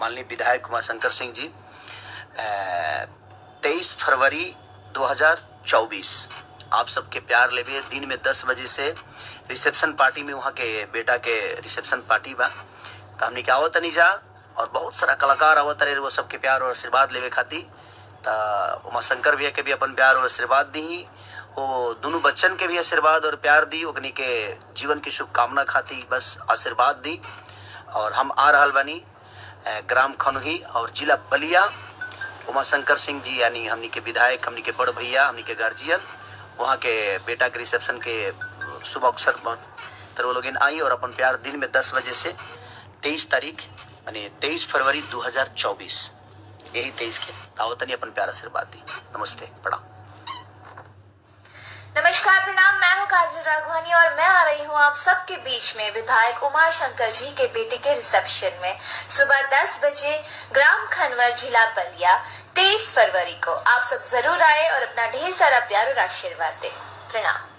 माननीय विधायक उमाशंकर सिंह जी 23 फरवरी 2024 आप सबके प्यार लेवे दिन में 10 बजे से रिसेप्शन पार्टी में वहाँ के बेटा के रिसेप्शन पार्टी बा। तो हमने क्या आवत नहीं जा और बहुत सारा कलाकार आवत रहे वो सबके प्यार और आशीर्वाद लेवे खाती। तो उमाशंकर भैया के भी अपन प्यार और आशीर्वाद दी, वो दोनों बच्चन के भी आशीर्वाद और प्यार दी, ओकनी के जीवन की शुभकामना खाती बस आशीर्वाद दी। और हम आ रहल बानी ग्राम खनही और जिला बलिया। उमाशंकर सिंह जी यानी हमनी के विधायक, हमनी के बड़ भैया, हमनी के गार्जियन, वहाँ के बेटा के रिसेप्शन के शुभ अवसर पर तो वो लोग आई और अपन प्यार दिन में 10 बजे से 23 तारीख यानी 23 फरवरी 2024 यही 23 के दावतनी अपन प्यार आशीर्वाद दी। नमस्ते, प्रणाम। नमस्कार, प्रणाम। मैं हूँ काजल राघवानी और मैं आ रही हूँ आप सबके बीच में विधायक उमाशंकर जी के बेटे के रिसेप्शन में सुबह 10 बजे ग्राम खनवर जिला बलिया 23 फरवरी को। आप सब जरूर आए और अपना ढेर सारा प्यार और आशीर्वाद दें। प्रणाम।